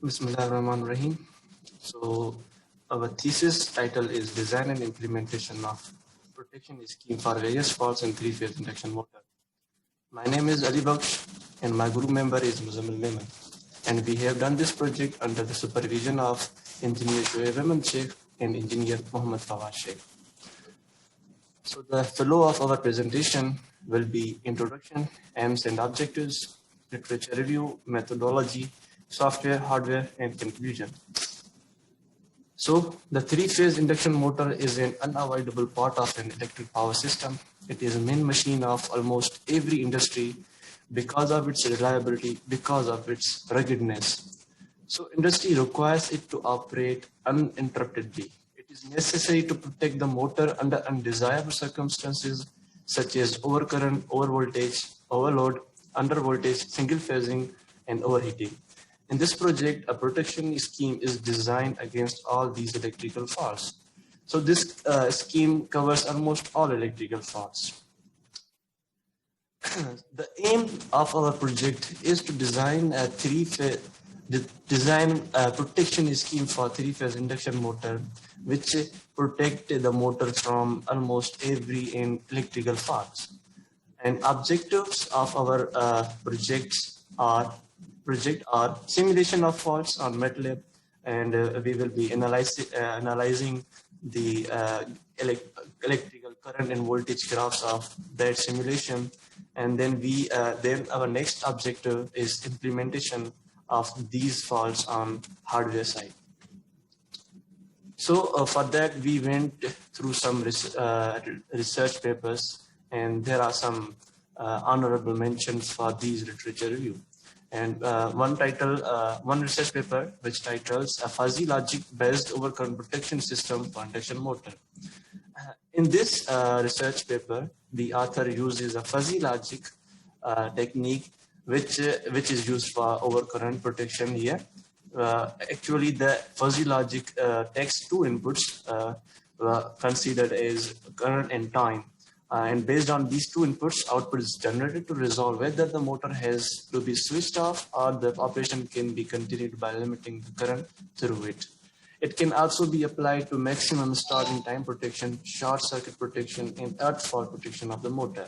Bismillahirrahmanirrahim. So our thesis title is Design and Implementation of Protection Scheme for Various Faults in Three-Phase Induction Motor. My name is Ali Baksh and my group member is Muzammil Memon. And we have done this project under the supervision of Engineer Shoaib Ahmed Sheikh and Engineer Muhammad Fawaz Sheikh. So the flow of our presentation will be introduction, aims and objectives, literature review, methodology, software, hardware, and conclusion. So the three-phase induction motor is an unavoidable part of an electric power system. It is a main machine of almost every industry because of its reliability, because of its ruggedness. So industry requires it to operate uninterruptedly. It is necessary to protect the motor under undesirable circumstances such as overcurrent, overvoltage, overload, undervoltage, single phasing, and overheating. In this project, a protection scheme is designed against all these electrical faults. So this scheme covers almost all electrical faults. The aim of our project is to design a protection scheme for three-phase induction motor, which protect the motor from almost every electrical faults. And objectives of our project are simulation of faults on MATLAB, and we will be analyzing the electrical current and voltage graphs of that simulation. And then then our next objective is implementation of these faults on hardware side. So for that, we went through some research papers, and there are some honorable mentions for these literature review. And one research paper which titles a fuzzy logic based overcurrent protection system for induction motor. In this research paper, the author uses a fuzzy logic technique which is used for overcurrent protection here. Actually, the fuzzy logic takes two inputs considered as current and time. And based on these two inputs, output is generated to resolve whether the motor has to be switched off or the operation can be continued by limiting the current through it. It can also be applied to maximum starting time protection, short circuit protection, and earth fault protection of the motor.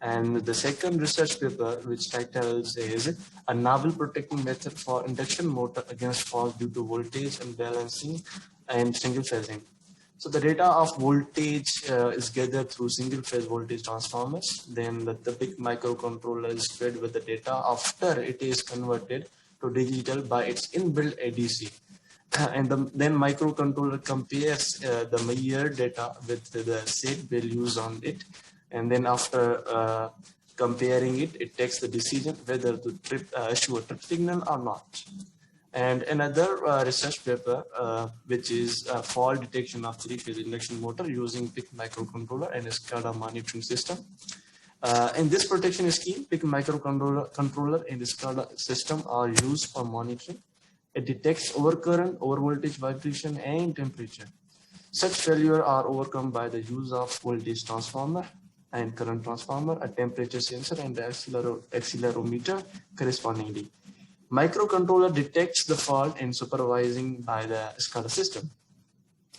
And the second research paper, which titles is a novel protecting method for induction motor against fault due to voltage unbalancing and single phasing. So the data of voltage is gathered through single phase voltage transformers. Then the big microcontroller is fed with the data after it is converted to digital by its inbuilt ADC. And then microcontroller compares the measured data with the set values on it. And then after comparing it, it takes the decision whether to issue a trip signal or not. And another research paper, which is fault detection of three-phase induction motor using PIC microcontroller and a SCADA monitoring system. In this protection scheme, PIC microcontroller and the SCADA system are used for monitoring. It detects overcurrent, overvoltage, vibration, and temperature. Such failures are overcome by the use of voltage transformer and current transformer, a temperature sensor, and the accelerometer correspondingly. Microcontroller detects the fault and supervising by the SCADA system.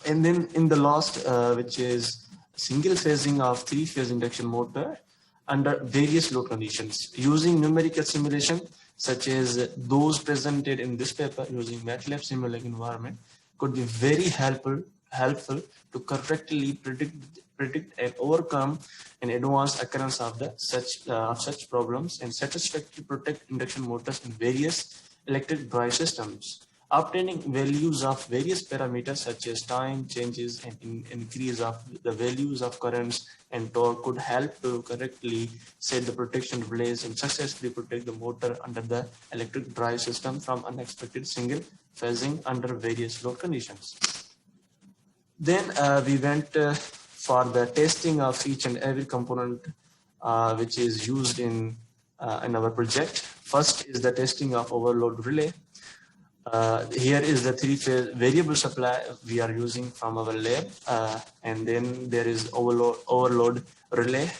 And then in the last, which is single phasing of three-phase induction motor under various load conditions using numerical simulation such as those presented in this paper using MATLAB simulating environment could be very helpful to correctly predict and overcome an advanced occurrence of such problems and satisfactorily protect induction motors in various electric drive systems. Obtaining values of various parameters such as time changes and increase of the values of currents and torque could help to correctly set the protection relays and successfully protect the motor under the electric drive system from unexpected single phasing under various load conditions. Then we went for the testing of each and every component which is used in our project. First is the testing of overload relay. Here is the three-phase variable supply we are using from our lab, and then there is overload relay.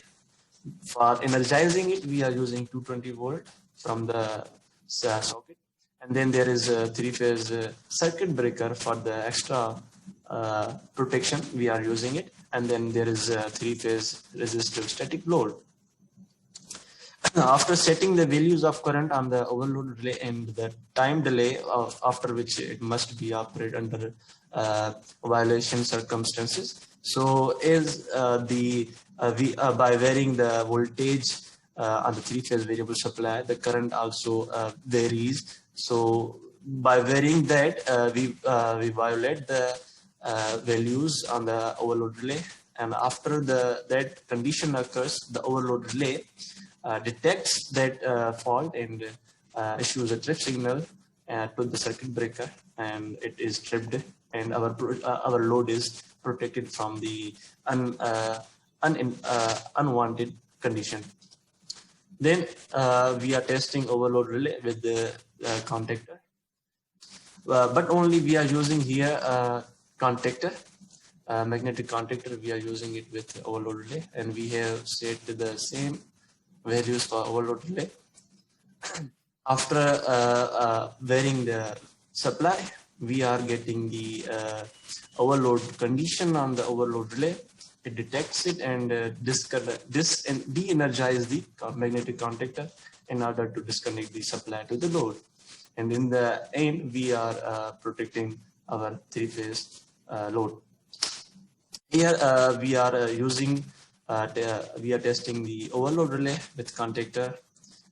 For energizing it, we are using 220 volt from the socket, And then there is a three-phase circuit breaker for the extra protection. We are using it. And then there is a three-phase resistive static load. After setting the values of current on the overload relay and the time delay after which it must be operated under violation circumstances. So is by varying the voltage on the three-phase variable supply, the current also varies. So by varying that, we violate the values on the overload relay, and after that condition occurs, the overload relay detects that fault and issues a trip signal to the circuit breaker, and it is tripped, and our load is protected from the unwanted condition. Then we are testing overload relay with the contactor, but only we are using here contactor, magnetic contactor. We are using it with overload relay, and we have set the same values for overload relay. After varying the supply, we are getting the overload condition on the overload relay. It detects it and de-energize the magnetic contactor in order to disconnect the supply to the load. And in the end, we are protecting our three-phase load. Here we are we are testing the overload relay with contactor,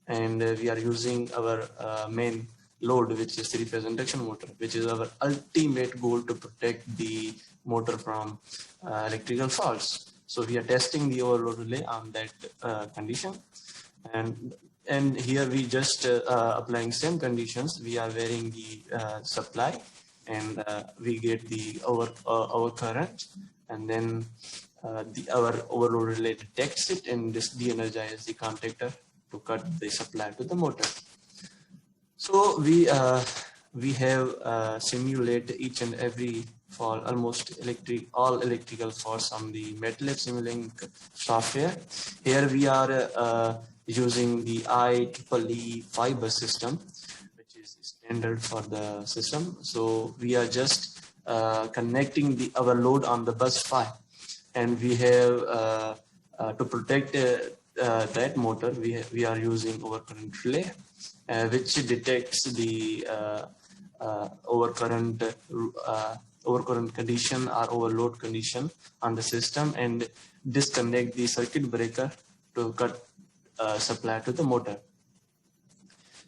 and we are using our main load, which is three-phase induction motor, which is our ultimate goal to protect the motor from electrical faults. So we are testing the overload relay on that condition, and here we just applying same conditions. We are varying the supply, and we get the our current, and then our overload relay detects it and this de-energizes the contactor to cut the supply to the motor. So we have simulate each and every fault, almost all electrical faults on the MATLAB Simulink software. Here we are using the IEEE 5-bus system, which is standard for the system. So we are just connecting our load on the bus 5, and we have to protect that motor, we are using overcurrent relay, which detects the overcurrent condition or overload condition on the system and disconnect the circuit breaker to cut supply to the motor.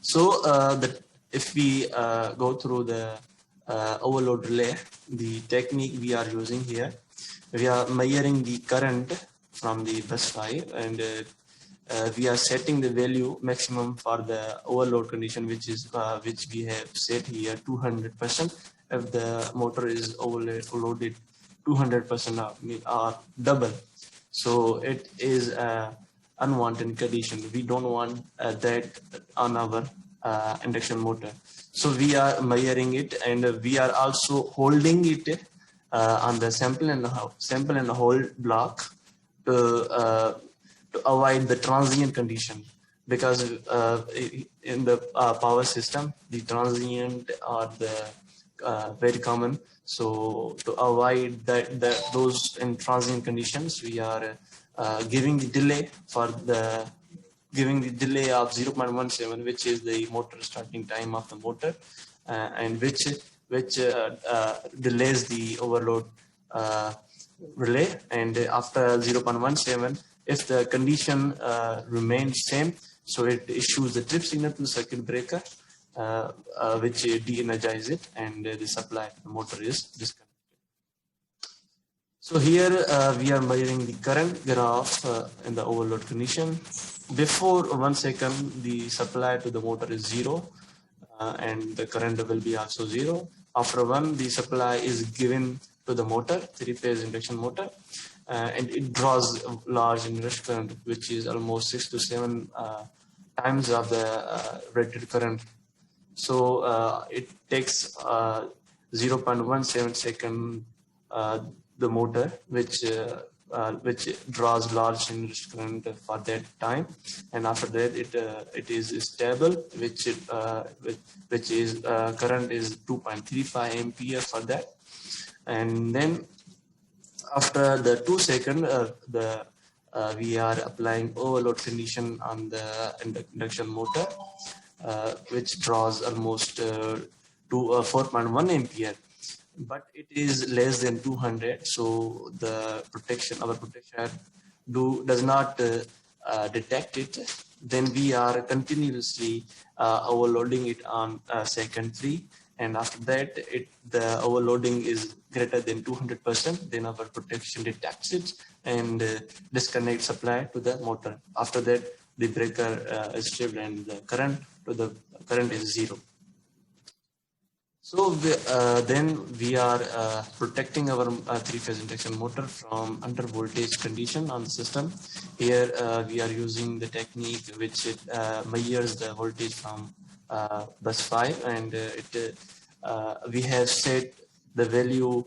So if we go through the overload relay, the technique we are using here, we are measuring the current from the bus 5, and we are setting the value maximum for the overload condition, which we have set here 200%. If the motor is overloaded 200% or double, so it is a unwanted condition. We don't want that on our induction motor. So we are measuring it, and we are also holding it on the sample and hold block to avoid the transient condition, because in the power system, the transient are the very common. So to avoid those in transient conditions, we are giving the delay of 0.17, which is the motor starting time of the motor, and which delays the overload relay. And after 0.17, if the condition remains same, so it issues the trip signal to the circuit breaker, which de-energizes it, and the supply to the motor is disconnected. So here we are measuring the current graph in the overload condition. Before 1 second, the supply to the motor is 0, and the current will be also 0. After 1, the supply is given to the motor, three-phase induction motor, and it draws a large inrush current, which is almost 6 to 7 times of the rated current. So it takes 0.17 second the motor, which which draws large induced current for that time, and after that it is stable, which is current is 2.35 ampere for that. And then after the 2 second, we are applying overload condition on the induction motor, which draws almost to 4.1 ampere, but it is less than 200. So the our protection does not detect it. Then we are continuously overloading it on second 3, and after that the overloading is greater than 200%. Then our protection detects it and disconnects supply to the motor. After that the breaker is stable and the current is 0. So then we are protecting our 3-phase induction motor from under voltage condition on the system. Here we are using the technique which measures the voltage from bus 5, and we have set the value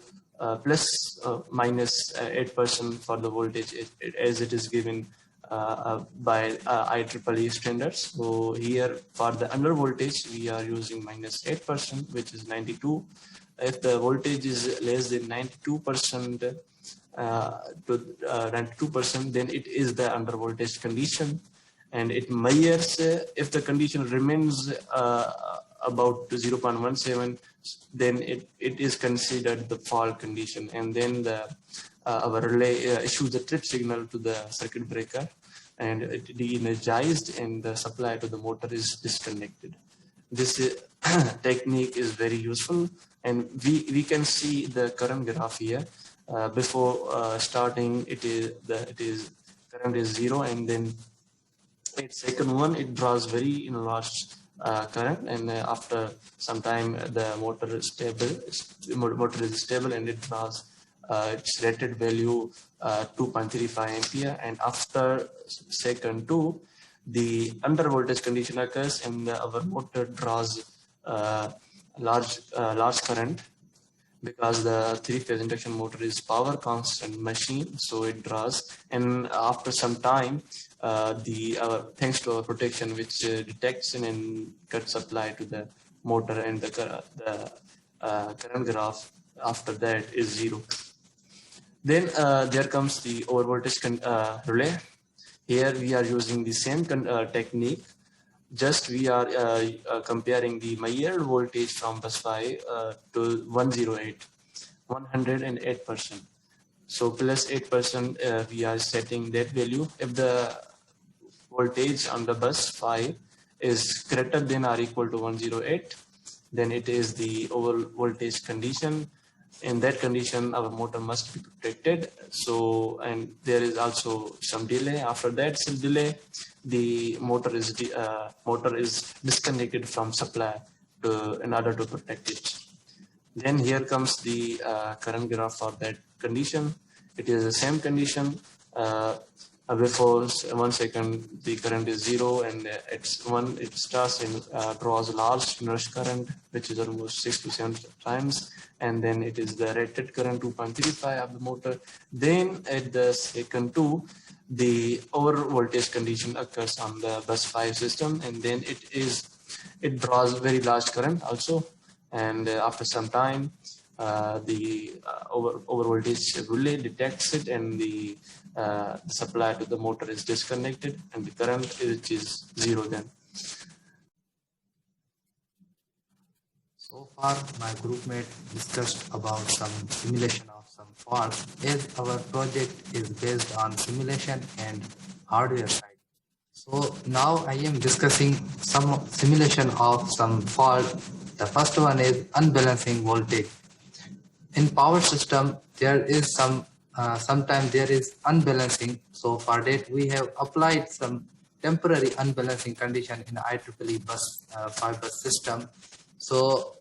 plus minus 8% for the voltage as it is given by IEEE standards. So here for the under voltage we are using minus 8%, which is 92. If the voltage is less than 92% to 92%, then it is the under voltage condition, and it measures if the condition remains about 0.17, then it is considered the fault condition, and then our relay issues the trip signal to the circuit breaker, and it de-energized, and the supply to the motor is disconnected. This technique is very useful, and we can see the current graph here. Before starting, it is current is 0, and then at second one it draws very large current, and after some time the motor is stable and it draws its rated value 2.35 ampere, and after second 2 the under voltage condition occurs, and our motor draws large current, because the 3-phase induction motor is power constant machine, so it draws. And after some time thanks to our protection, which detects and cuts supply to the motor, and the current graph after that is 0. Then there comes the over voltage relay. Here we are using the same technique, just we are comparing the measured voltage from bus 5 to 108%. So plus 8% we are setting that value. If the voltage on the bus 5 is greater than or equal to 108, then it is the over voltage condition. In that condition, our motor must be protected. So, and there is also some delay. After that, some delay, the motor is disconnected from supply in order to protect it. Then here comes the current graph for that condition. It is the same condition. Before 1 second, the current is 0, and it starts and draws large inverse current, which is almost 6 to 7 times, and then it is the rated current 2.35 of the motor. Then at the second 2, the over voltage condition occurs on the bus 5 system, and then it draws very large current also, and after some time the over voltage relay detects it, and the supply to the motor is disconnected, and the current is 0 then. So far my groupmate discussed about some simulation of some faults, as our project is based on simulation and hardware side. So now I am discussing some simulation of some fault. The first one is unbalancing voltage. In power system, there is sometimes there is unbalancing. So for that, we have applied some temporary unbalancing condition in IEEE bus 5 bus system. So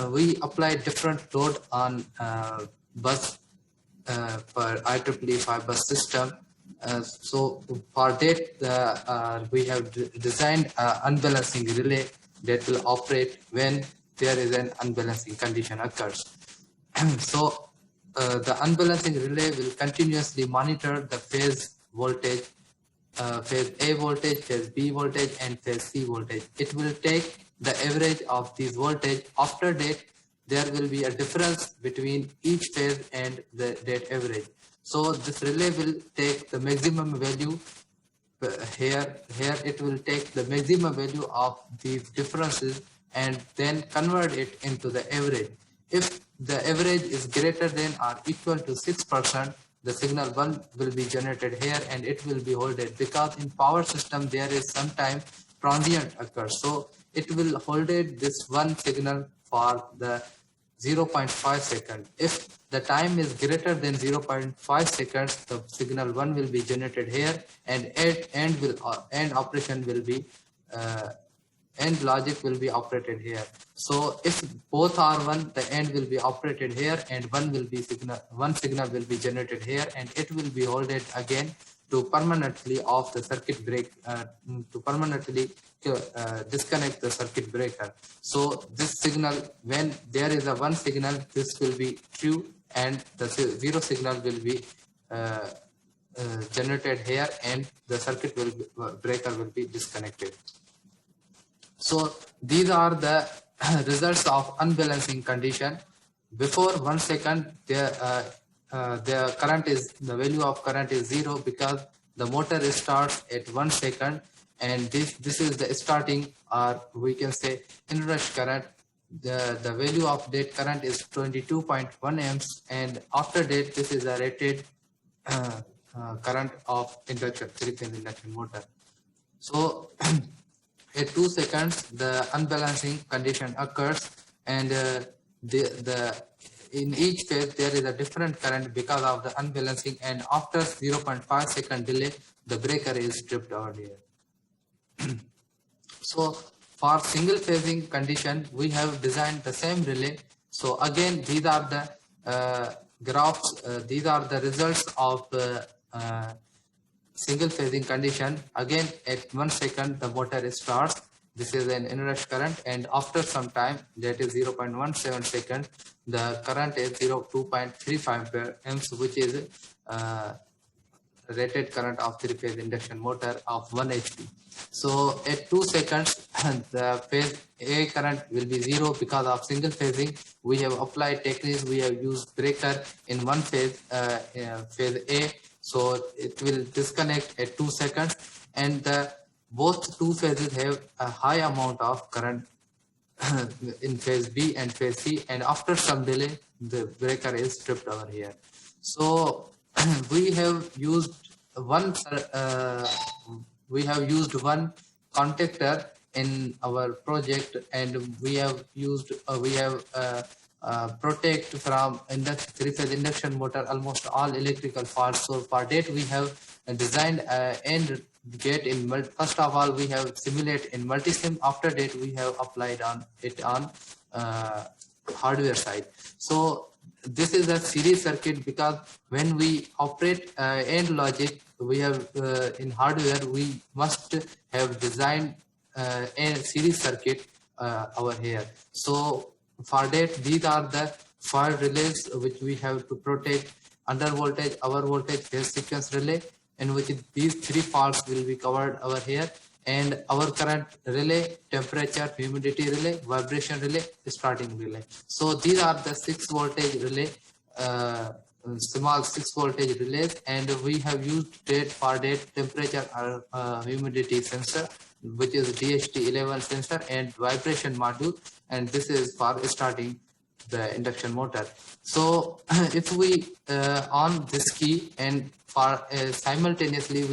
we applied different load on bus for IEEE 5 bus system. So for that, we have designed unbalancing relay that will operate when there is an unbalancing condition occurs. So the unbalancing relay will continuously monitor the phase voltage, phase A voltage, phase B voltage, and phase C voltage. It will take the average of these voltage. After that, there will be a difference between each phase and that average. So this relay will take the maximum value. Here it will take the maximum value of these differences and then convert it into the average. If the average is greater than or equal to 6%, the signal 1 will be generated here and it will be holded, because in power system there is sometimes transient occurs. So it will hold this one signal for the 0.5 seconds. If the time is greater than 0.5 seconds, the signal 1 will be generated here and end operation will be end logic will be operated here. So if both are 1, the end will be operated here and one signal will be generated here and it will be holded again to permanently off the circuit break, to permanently disconnect the circuit breaker. So this signal, when there is a 1 signal, this will be true and the 0 signal will be generated here and the circuit breaker will be disconnected. So these are the results of unbalancing condition. Before 1 second, the value of current is 0, because the motor starts at 1 second, and this is the starting, or we can say inrush current. The value of that current is 22.1 amps, and after that this is a rated current of induction, 3-phase induction motor. So at 2 seconds the unbalancing condition occurs, and in each phase there is a different current because of the unbalancing, and after 0.5 second delay the breaker is tripped over here. So for single phasing condition we have designed the same relay. So again these are the graphs, these are the results of single phasing condition. Again at 1 second the motor starts, this is an inrush current, and after some time, that is 0.17 seconds, the current is 2.35 amps, which is rated current of 3-phase induction motor of 1 HP. So at 2 seconds the phase A current will be 0 because of single phasing. We have applied techniques, we have used breaker in one phase, phase A, so it will disconnect at 2 seconds, and both two phases have a high amount of current in phase B and phase C, and after some delay the breaker is tripped over here. So we have used one contactor in our project, and we have used protect from 3-phase induction motor almost all electrical faults. So for that we have designed and get in first of all we have simulate in multisim. After that we have applied on it on hardware side. So this is a series circuit, because when we operate end logic, we have in hardware we must have designed a series circuit over here. So for that these are the 5 relays which we have to protect: under voltage, over voltage, phase sequence relay, in which these 3 faults will be covered over here, and our current relay, temperature, humidity relay, vibration relay, starting relay. So these are the 6 voltage relay, small 6 voltage relays, and we have used that for that temperature humidity sensor, which is DHT11 sensor, and vibration module, and this is for starting the induction motor. So if we on this key, and for simultaneously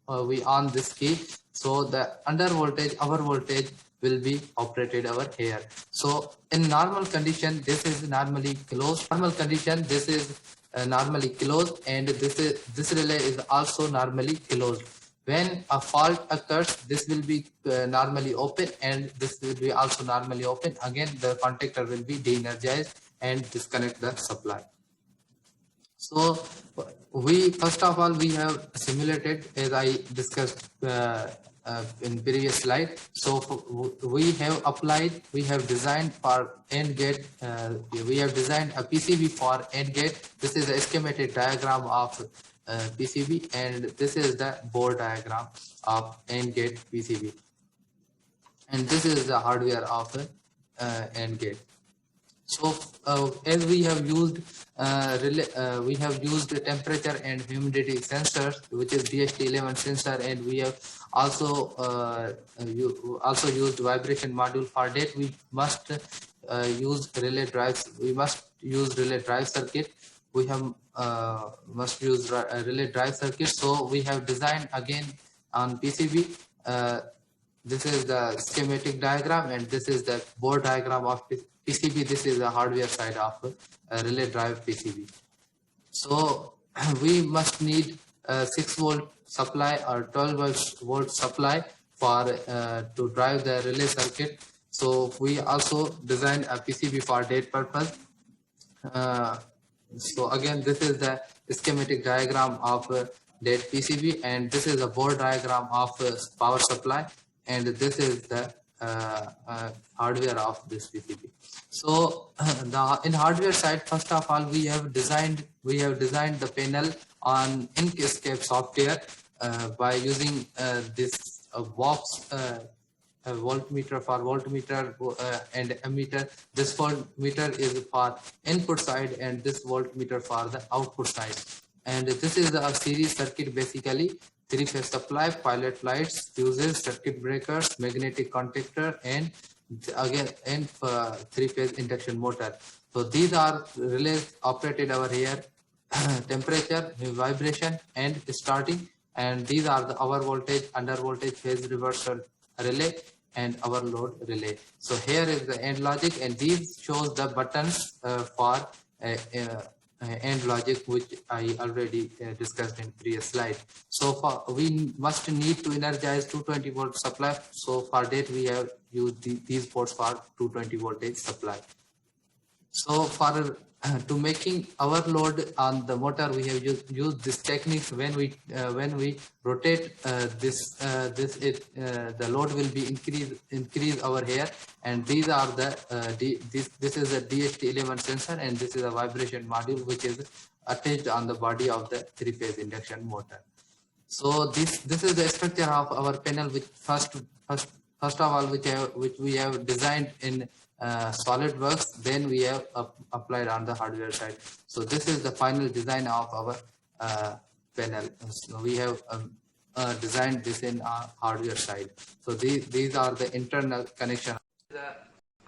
we on this key, so the under voltage, over voltage will be operated over here. So in normal condition this is normally closed. Normal condition this is normally closed, and this relay is also normally closed. When a fault occurs, this will be normally open, and this will be also normally open. Again the contactor will be de-energized and disconnect the supply. So we first of all we have simulated, as I discussed in previous slide. So we have designed for AND gate. We have designed a PCB for AND gate. This is a schematic diagram of PCB, and this is the board diagram of AND gate PCB. And this is the hardware of AND gate. So as we have used the temperature and humidity sensors, which is DHT11 sensor, and we have also also used vibration module. For that, we must use relay drives. We must use relay drive circuit. We have must use relay drive circuit. So we have designed again on PCB. This is the schematic diagram, and this is the board diagram of PCB. This is the hardware side of relay drive PCB. So we must need a 6-volt supply or 12-volt supply for to drive the relay circuit. So we also designed a PCB for that purpose. So again, this is the schematic diagram of that PCB, and this is a board diagram of power supply, and this is the hardware of this PCB. So in hardware side, first of all, we have designed the panel on Inkscape software by using this box. Voltmeter for voltmeter and ammeter. This voltmeter is for input side, and this voltmeter for the output side. And this is a series circuit, basically 3-phase supply, pilot lights, fuses, circuit breakers, magnetic contactor, and again 3-phase induction motor. So these are relays operated over here: temperature, vibration, and starting. And these are the our voltage, under voltage, phase reversal relay, and our load relay. So here is the AND logic, and these shows the buttons for AND logic, which I already discussed in previous slide. So we must need to energize 220-volt supply. So for that, we have used these ports for 220 voltage supply. So for to making our load on the motor, we have used this technique. When we rotate the load will be increase over here, and these are the this is a DHT11 sensor, and this is a vibration module which is attached on the body of the 3-phase induction motor. So this is the structure of our panel, which first of all which we have designed in SolidWorks, then we have applied on the hardware side. So this is the final design of our panel. So we have designed this in our hardware side. So these are the internal connection.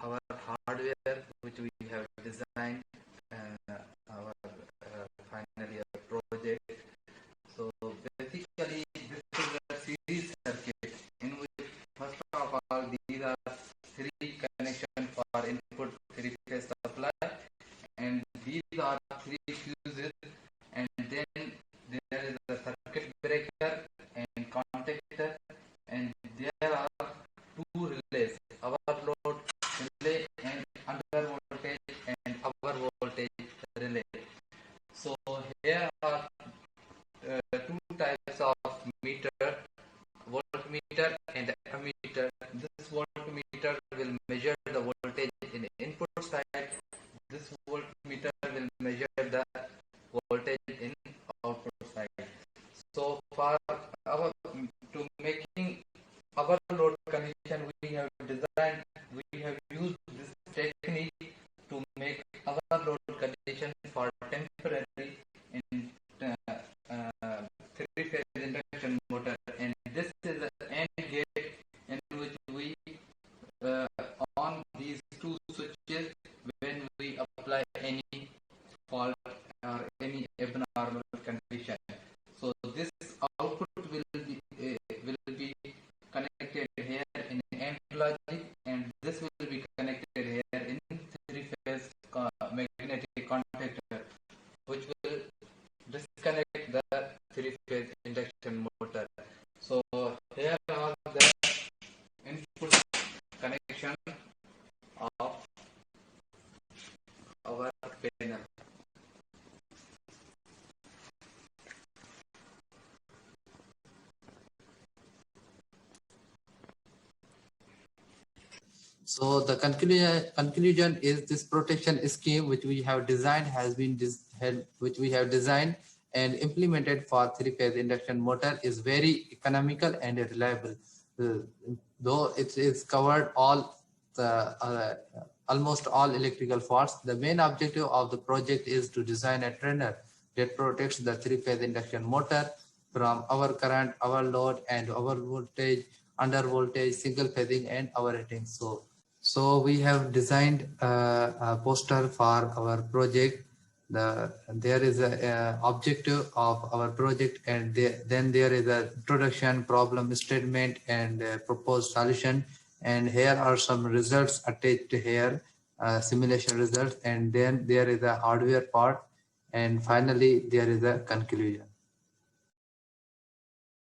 Our hardware which we have designed our final year project. So basically, this is a series circuit in which first of all these are 3 connections for input 3-phase supply, and these are 3 fuses, and then there is a circuit breaker and contactor, and there are 2 relays: overload relay and under voltage and over voltage relay. So here are 2 types of meter: voltmeter and ammeter. This voltmeter will measure the voltage in the input side. This voltmeter will measure the voltage in output side. So for our to making our load condition, we have used this technique to make our load condition for temporary in 3-phase induction motor, and this is the AND gate in which we on these 2 switches when we apply any fault or any abnormal condition. So this output will be connected here in AND logic, and this will be connected here in 3-phase magnetic contactor, which will disconnect the 3-phase induction motor. So here are the input connection of our panel. So the conclusion is this protection scheme which we have designed which we have designed and implemented for three-phase induction motor is very economical and reliable. Uh, though it is covered all the almost all electrical faults, the main objective of the project is to design a trainer that protects the three-phase induction motor from our current, our load, and our voltage, under voltage, single phasing, and our rating. So we have designed a poster for our project. There is a objective of our project, and then there is a introduction, problem statement, and proposed solution. And here are some results attached here, simulation results, and then there is a hardware part, and finally there is a conclusion.